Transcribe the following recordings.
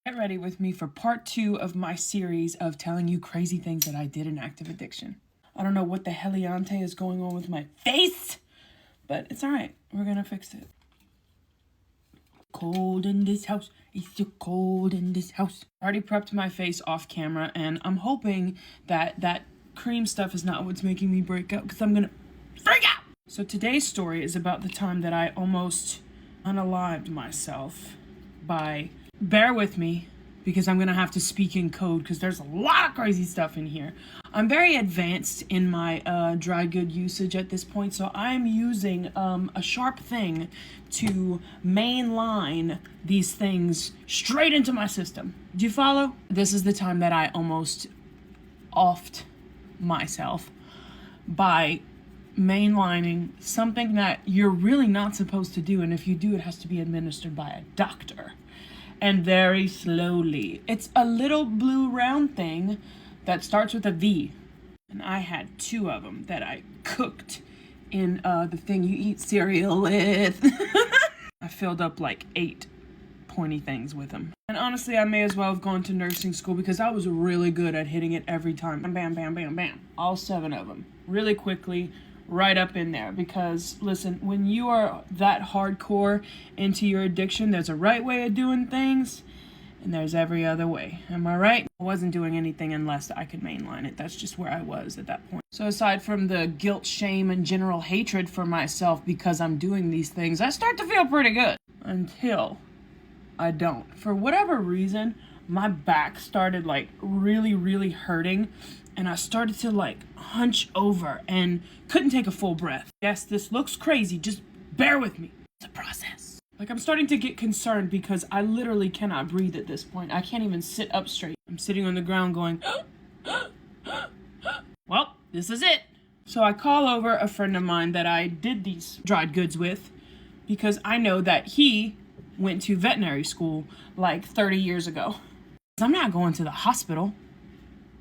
Get ready with me for part 2 of my series of telling you crazy things that I did in active addiction. I don't know what the heliante is going on with my face, but it's alright. We're gonna fix it. Cold in this house. It's so cold in this house. I already prepped my face off camera, and I'm hoping that that cream stuff is not what's making me break out, because I'm gonna freak out! So today's story is about the time that I almost unalived myself by... Bear with me, because I'm gonna have to speak in code, because there's a lot of crazy stuff in here. I'm very advanced in my dry good usage at this point, so I'm using a sharp thing to mainline these things straight into my system. Do you follow? This is the time that I almost offed myself by mainlining something that you're really not supposed to do, and if you do, it has to be administered by a doctor. And very slowly. It's a little blue round thing that starts with a V. And I had 2 of them that I cooked in the thing you eat cereal with. I filled up like 8 pointy things with them. And honestly, I may as well have gone to nursing school, because I was really good at hitting it every time. Bam, bam, bam, bam, bam. All 7 of them. Really quickly. Right up in there, because listen, when you are that hardcore into your addiction, there's a right way of doing things and there's every other way. Am I right? I wasn't doing anything unless I could mainline it. That's just where I was at that point. So aside from the guilt, shame, and general hatred for myself because I'm doing these things, I start to feel pretty good until I don't. For whatever reason, my back started like really hurting, and I started to like hunch over and couldn't take a full breath. Yes, this looks crazy, just bear with me. It's a process. Like, I'm starting to get concerned because I literally cannot breathe at this point. I can't even sit up straight. I'm sitting on the ground going, well, this is it. So I call over a friend of mine that I did these dried goods with, because I know that he went to veterinary school like 30 years ago. I'm not going to the hospital.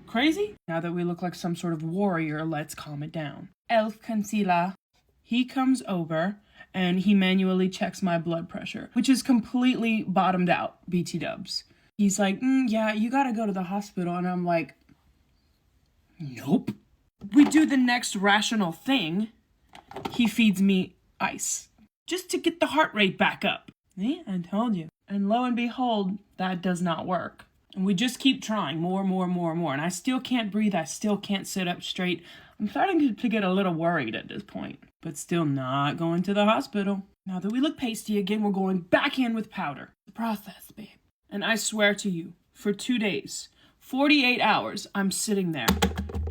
Crazy? Now that we look like some sort of warrior, let's calm it down. Elf Concealer. He comes over and he manually checks my blood pressure, which is completely bottomed out, BT dubs. He's like, yeah, you gotta go to the hospital. And I'm like, nope. We do the next rational thing. He feeds me ice just to get the heart rate back up. See, I told you. And lo and behold, that does not work. And we just keep trying more. And I still can't breathe. I still can't sit up straight. I'm starting to get a little worried at this point, but still not going to the hospital. Now that we look pasty again, we're going back in with powder. The process, babe. And I swear to you, for 2 days, 48 hours, I'm sitting there,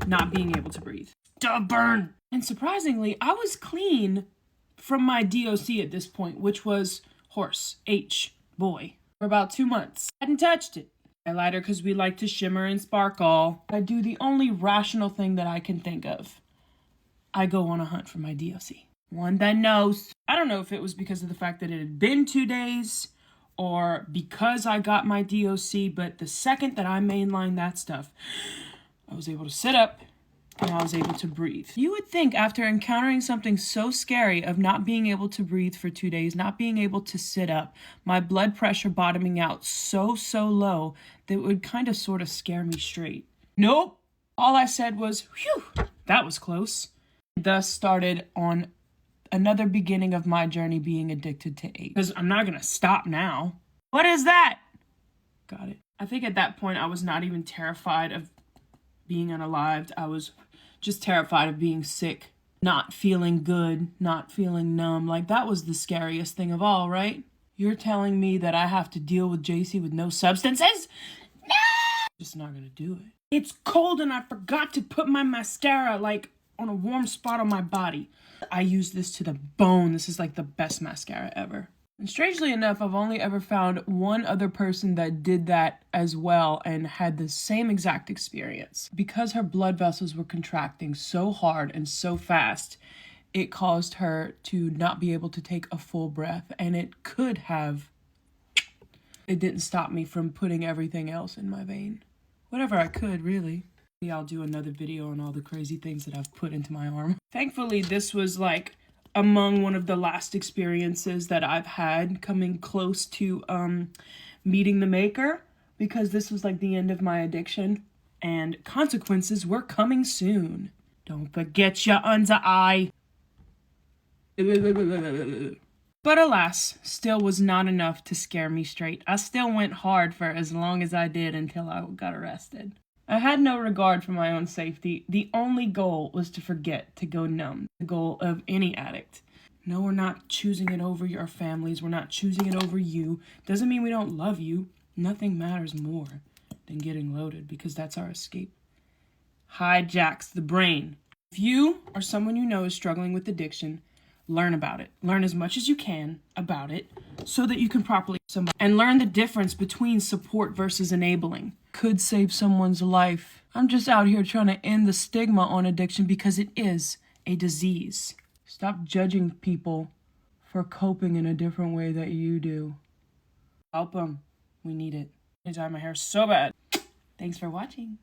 not being able to breathe. Stubborn! And surprisingly, I was clean from my DOC at this point, which was horse, H, boy, for about 2 months. Hadn't touched it. Highlighter because we like to shimmer and sparkle. I do the only rational thing that I can think of. I go on a hunt for my DOC. One that knows. I don't know if it was because of the fact that it had been 2 days or because I got my DOC, but the second that I mainlined that stuff, I was able to sit up and I was able to breathe. You would think after encountering something so scary of not being able to breathe for 2 days, not being able to sit up, my blood pressure bottoming out so low, that it would kind of sort of scare me straight. Nope. All I said was, whew, that was close. Thus started on another beginning of my journey being addicted to 8. Because I'm not going to stop now. What is that? Got it. I think at that point I was not even terrified of being unalived. I was just terrified of being sick, not feeling good, not feeling numb. Like, that was the scariest thing of all, right? You're telling me that I have to deal with JC with no substances? No! Just not gonna do it. It's cold and I forgot to put my mascara, like, on a warm spot on my body. I use this to the bone. This is like the best mascara ever. And strangely enough, I've only ever found one other person that did that as well and had the same exact experience. Because her blood vessels were contracting so hard and so fast, it caused her to not be able to take a full breath. And it could have. It didn't stop me from putting everything else in my vein. Whatever I could, really. I'll do another video on all the crazy things that I've put into my arm. Thankfully, this was like among one of the last experiences that I've had coming close to meeting the maker. because this was like the end of my addiction and consequences were coming soon. Don't forget your under eye. But alas, still was not enough to scare me straight. I still went hard for as long as I did until I got arrested. I had no regard for my own safety. The only goal was to forget, to go numb. The goal of any addict. No, we're not choosing it over your families. We're not choosing it over you. Doesn't mean we don't love you. Nothing matters more than getting loaded because that's our escape. Hijacks the brain. If you or someone you know is struggling with addiction, learn about it. Learn as much as you can about it so that you can properly somebody and learn the difference between support versus enabling. Could save someone's life. I'm just out here trying to end the stigma on addiction because it is a disease. Stop judging people for coping in a different way that you do. Help them. We need it. I dye my hair so bad. Thanks for watching.